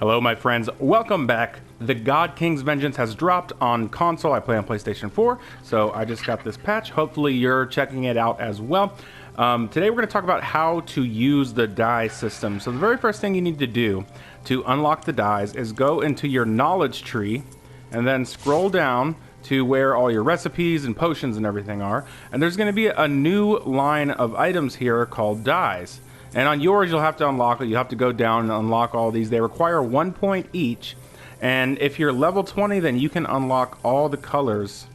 Hello, my friends. Welcome back. The God King's Vengeance has dropped on console. I play on PlayStation 4, so I just got this patch. Hopefully, you're checking it out as well. Today, we're going to talk about how to use the die system. So the very first thing you need to do to unlock the dies is go into your knowledge tree and then scroll down to where all your recipes and potions and everything are. And there's going to be a new line of items here called dies. And on yours, you'll have to unlock it. You have to go down and unlock all these. They require 1 point each. And if you're level 20, then you can unlock all the colors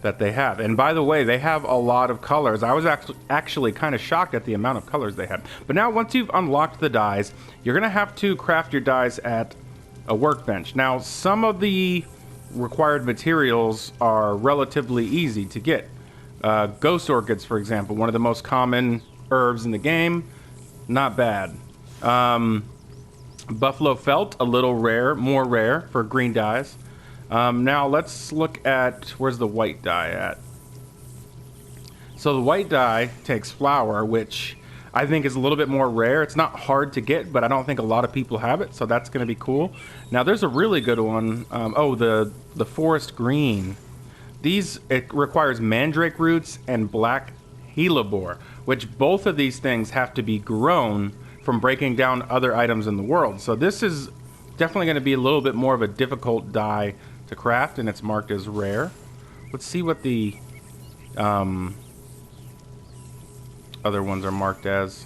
that they have. And by the way, they have a lot of colors. I was actually kind of shocked at the amount of colors they had. But now, once you've unlocked the dies, you're going to have to craft your dies at a workbench. Now, some of the required materials are relatively easy to get. Ghost orchids, for example, one of the most common herbs in the game. Not bad. Buffalo felt, a little rare, more rare for green dyes. Now let's look at, where's the white dye at? So the white dye takes flour, which I think is a little bit more rare. It's not hard to get, but I don't think a lot of people have it, so that's going to be cool. Now there's a really good one. The forest green. It requires mandrake roots and black hellebore, which both of these things have to be grown from breaking down other items in the world. So this is definitely going to be a little bit more of a difficult dye to craft, and it's marked as rare. Let's see what the other ones are marked as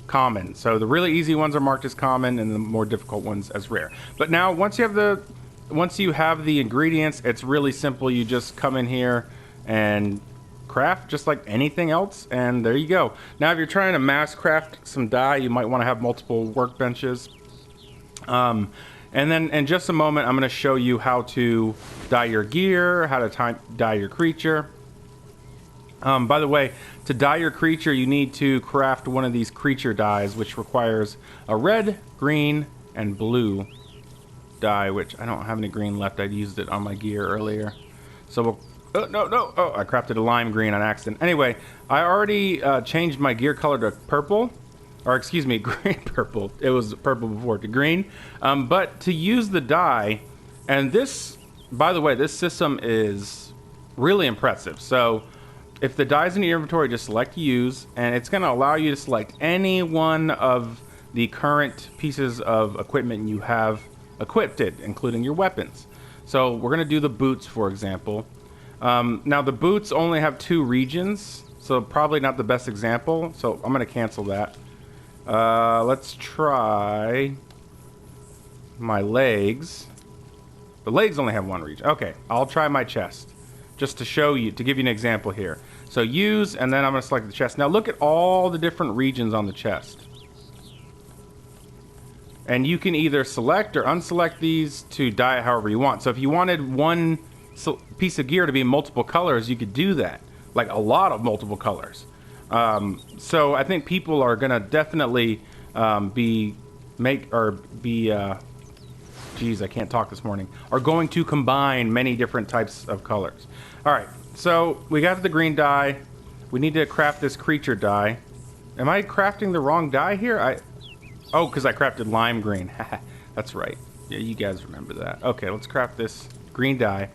common. So the really easy ones are marked as common, and the more difficult ones as rare. But now, once you have the ingredients, it's really simple. You just come in here and craft just like anything else, and there you go. Now, if you're trying to mass craft some dye, you might want to have multiple workbenches. And then in just a moment, I'm going to show you how to dye your gear, how to dye your creature. By the way, to dye your creature, you need to craft one of these creature dyes, which requires a red, green, and blue dye, which I don't have any green left. I used it on my gear earlier. So we'll... Oh, I crafted a lime green on accident. Anyway, I already changed my gear color to purple. Or excuse me, green purple. It was purple before, to green. But to use the dye, and this, by the way, this system is really impressive. So if the dye's in your inventory, just select use, and it's going to allow you to select any one of the current pieces of equipment you have equipped, including your weapons. So we're going to do the boots, for example. Now the boots only have 2 regions, so probably not the best example. So I'm going to cancel that. Let's try my legs. The legs only have 1 region. Okay, I'll try my chest just to show you, to give you an example here. So use, and then I'm going to select the chest. Now look at all the different regions on the chest. And you can either select or unselect these to dye it however you want. So if you wanted one piece of gear to be multiple colors, you could do that, like a lot of multiple colors. So I think people are gonna definitely geez, I can't talk this morning, are going to combine many different types of colors. All right, so we got the green dye. We need to craft this creature dye. Am I crafting the wrong dye here? Oh, because I crafted lime green. That's right. Yeah, you guys remember that. Okay, let's craft this green dye.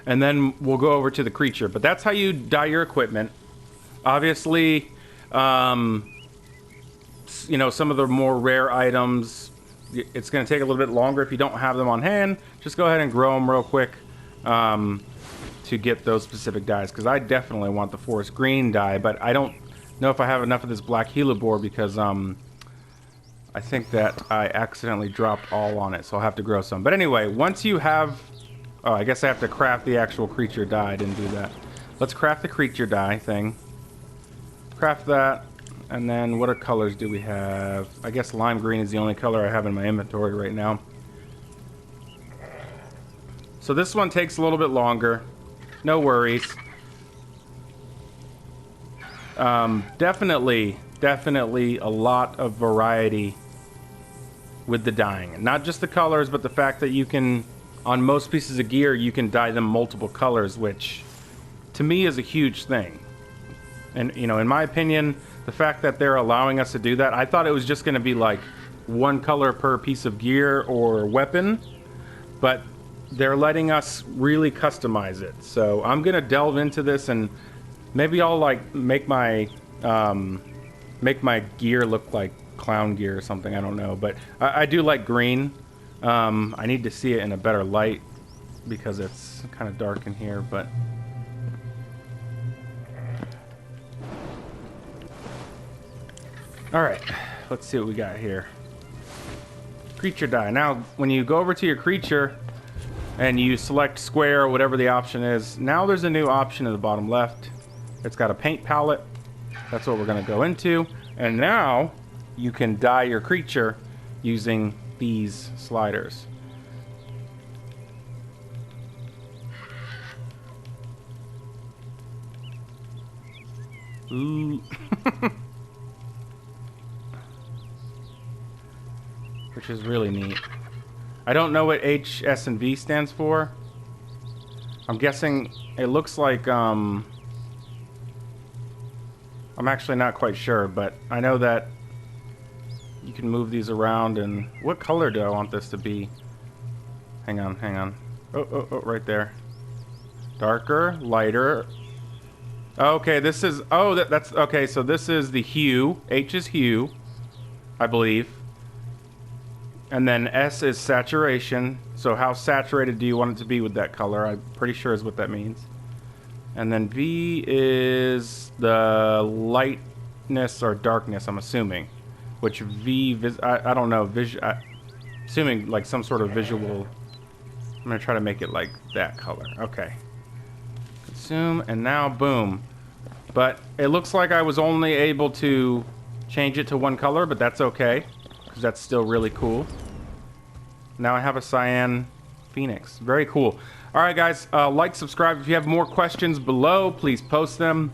And then we'll go over to the creature. But that's how you dye your equipment. Obviously, some of the more rare items, it's going to take a little bit longer if you don't have them on hand. Just go ahead and grow them real quick to get those specific dyes. Because I definitely want the forest green dye, but I don't know if I have enough of this black hellebore because I think that I accidentally dropped all on it. So I'll have to grow some. But anyway, once you have... Oh, I guess I have to craft the actual creature dye. I didn't do that. Let's craft the creature dye thing. Craft that. And then what colors do we have? I guess lime green is the only color I have in my inventory right now. So this one takes a little bit longer. No worries. Definitely a lot of variety with the dyeing. Not just the colors, but the fact that you can... On most pieces of gear, you can dye them multiple colors, which to me is a huge thing. And, in my opinion, the fact that they're allowing us to do that, I thought it was just going to be like one color per piece of gear or weapon, but they're letting us really customize it. So I'm gonna delve into this, and maybe I'll like make my gear look like clown gear or something. I don't know, but I do like green. I need to see it in a better light because it's kind of dark in here, but all right, let's see what we got here. Creature die. Now, when you go over to your creature and you select square or whatever the option is, now there's a new option in the bottom left. It's got a paint palette. That's what we're going to go into. And now you can dye your creature using these sliders. Ooh. Which is really neat. I don't know what H, S, and V stands for. I'm guessing it looks like, I'm actually not quite sure, but I know that you can move these around. And what color do I want this to be? Hang on, hang on. Oh, right there. Darker, lighter. Okay, this is, oh, that's, okay, so this is the hue. H is hue, I believe. And then S is saturation. So how saturated do you want it to be with that color? I'm pretty sure is what that means. And then V is the lightness or darkness, I'm assuming. Which V, I don't know, assuming like some sort of visual. I'm going to try to make it like that color. Okay. Consume, and now boom. But it looks like I was only able to change it to one color, but that's okay, because that's still really cool. Now I have a cyan phoenix. Very cool. All right, guys, like, subscribe. If you have more questions below, please post them.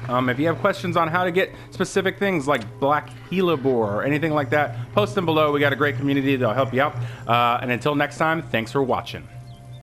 If you have questions on how to get specific things like black Hellebore or anything like that, post them below. We got a great community that'll help you out. And until next time, thanks for watching.